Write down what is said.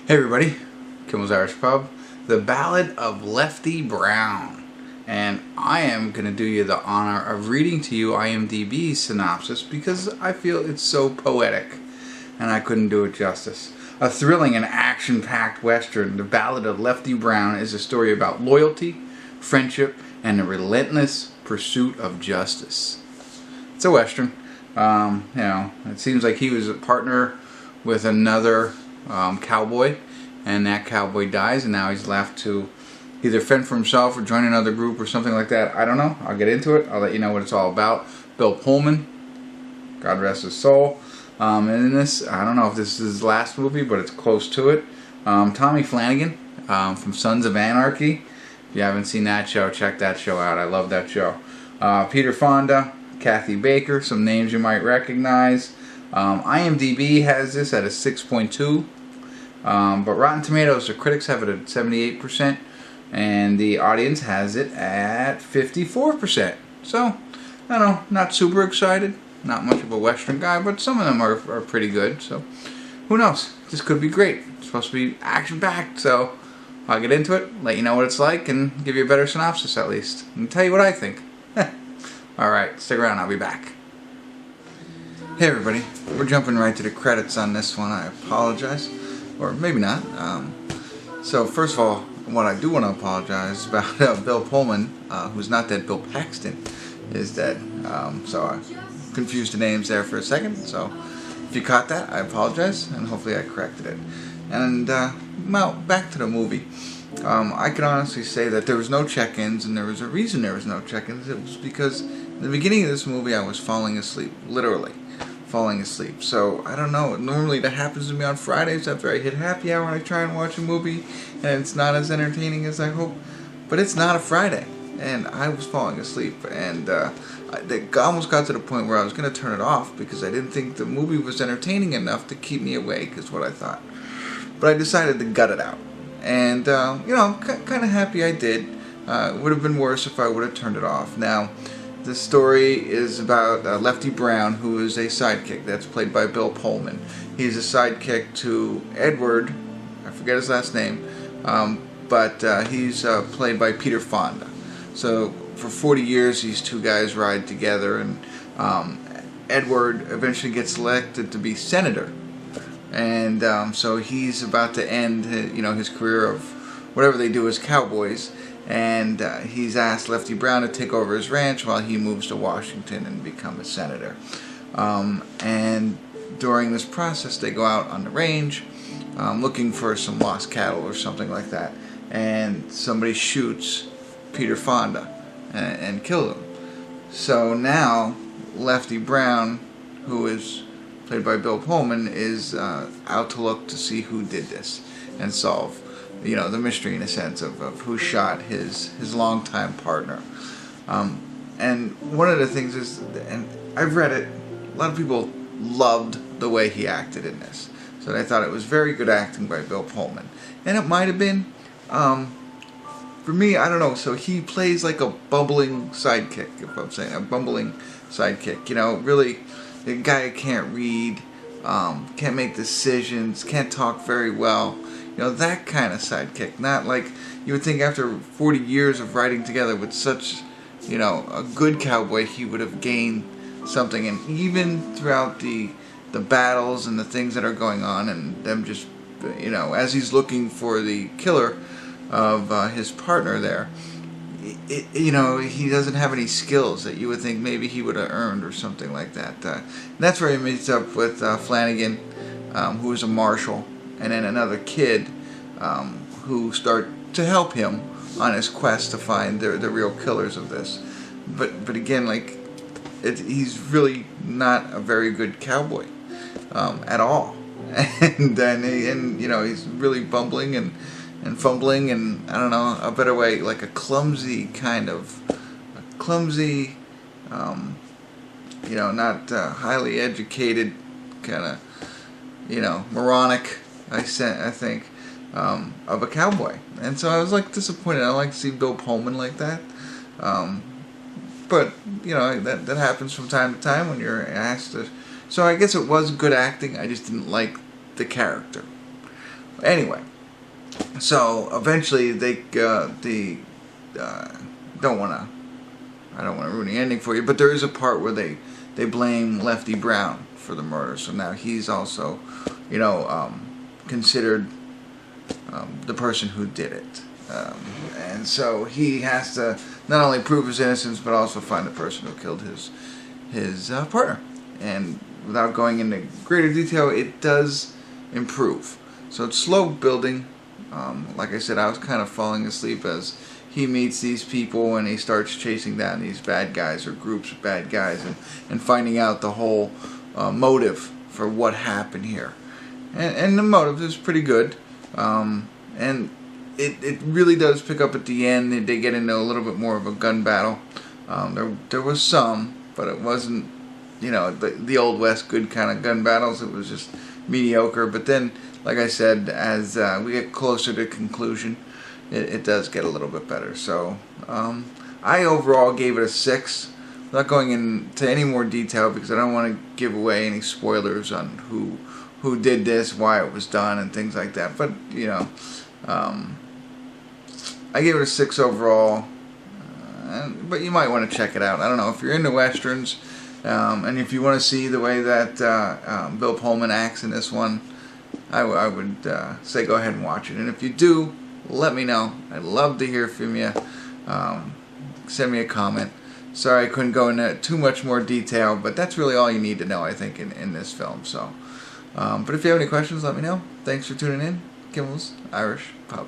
Hey everybody, Kimmel's Irish Pub, the Ballad of Lefty Brown. And I am going to do you the honor of reading to you IMDb's synopsis because I feel it's so poetic and I couldn't do it justice. A thrilling and action-packed western, The Ballad of Lefty Brown is a story about loyalty, friendship, and the relentless pursuit of justice. It's a western. It seems like he was a partner with another cowboy, and that cowboy dies, and now he's left to either fend for himself or join another group or something like that. I don't know. I'll get into it. I'll let you know what it's all about. Bill Pullman, God rest his soul. And in this, I don't know if this is his last movie, but it's close to it. Tommy Flanagan from Sons of Anarchy. If you haven't seen that show, check that show out. I love that show. Peter Fonda, Kathy Baker, some names you might recognize. IMDb has this at a 6.2. But Rotten Tomatoes, the critics have it at 78%, and the audience has it at 54%. So, I don't know, not super excited, not much of a western guy, but some of them are pretty good, so who knows, this could be great. It's supposed to be action-packed, so I'll get into it, let you know what it's like, and give you a better synopsis at least, and tell you what I think. Alright, stick around, I'll be back. Hey everybody, we're jumping right to the credits on this one, I apologize. Or maybe not. So first of all, what I do want to apologize about Bill Pullman, who's not dead, Bill Paxton is dead. So I confused the names there for a second. So if you caught that, I apologize, and hopefully I corrected it. And well, back to the movie. I can honestly say that there was no check-ins, and there was a reason there was no check-ins. It was because in the beginning of this movie I was falling asleep, literally falling asleep. So I don't know, normally that happens to me on Fridays after I hit happy hour and I try and watch a movie and it's not as entertaining as I hope, but it's not a Friday and I was falling asleep, and I almost got to the point where I was going to turn it off because I didn't think the movie was entertaining enough to keep me awake, is what I thought. But I decided to gut it out, and kind of happy I did. It would have been worse if I would have turned it off. Now the story is about Lefty Brown, who is a sidekick that's played by Bill Pullman. He's a sidekick to Edward, I forget his last name, but he's played by Peter Fonda. So for 40 years these two guys ride together, and Edward eventually gets elected to be senator. And so he's about to end his career of whatever they do as cowboys. And he's asked Lefty Brown to take over his ranch while he moves to Washington and become a senator. And during this process they go out on the range looking for some lost cattle or something like that, and somebody shoots Peter Fonda and kills him. So now Lefty Brown, who is played by Bill Pullman, is out to look to see who did this and solve the mystery, in a sense, of who shot his longtime partner. And one of the things is, and I've read it, a lot of people loved the way he acted in this. So they thought it was very good acting by Bill Pullman. And it might have been. For me, I don't know. So he plays like a bumbling sidekick, if I'm saying, a bumbling sidekick. Really, the guy can't read, can't make decisions, can't talk very well. That kind of sidekick. Not like you would think after 40 years of riding together with such, a good cowboy, he would have gained something. And even throughout the battles and the things that are going on, and them just, as he's looking for the killer of his partner there, he doesn't have any skills that you would think maybe he would have earned or something like that. That's where he meets up with Flanagan, who is a marshal, and then another kid who start to help him on his quest to find the real killers of this. But again, he's really not a very good cowboy at all, and he's really bumbling and fumbling, and I don't know a better way, like a clumsy, not highly educated kind of moronic, I think, of a cowboy. And so I was disappointed. I like to see Bill Pullman like that. But that happens from time to time when you're asked to. So I guess it was good acting. I just didn't like the character. Anyway, so eventually they don't want to. I don't want to ruin the ending for you, but there is a part where they blame Lefty Brown for the murder. So now he's also, considered the person who did it. And so he has to not only prove his innocence, but also find the person who killed his partner. And without going into greater detail, it does improve. So it's slow building. Like I said, I was kind of falling asleep as he meets these people and he starts chasing down these bad guys or groups of bad guys and finding out the whole motive for what happened here. And the motive is pretty good. And it really does pick up at the end. They get into a little bit more of a gun battle. There was some, but it wasn't, the Old West good kind of gun battles. It was just mediocre. But then, like I said, as we get closer to conclusion, it does get a little bit better. So I overall gave it a 6. Without going into any more detail because I don't want to give away any spoilers on who did this, why it was done, and things like that. But I gave it a 6 overall. But you might want to check it out. I don't know if you're into westerns, and if you want to see the way that Bill Pullman acts in this one, I would say go ahead and watch it. And if you do, let me know. I'd love to hear from you. Send me a comment. Sorry I couldn't go into too much more detail, but that's really all you need to know, I think, in this film. So, but if you have any questions, let me know. Thanks for tuning in. Kimmel's Irish Pub.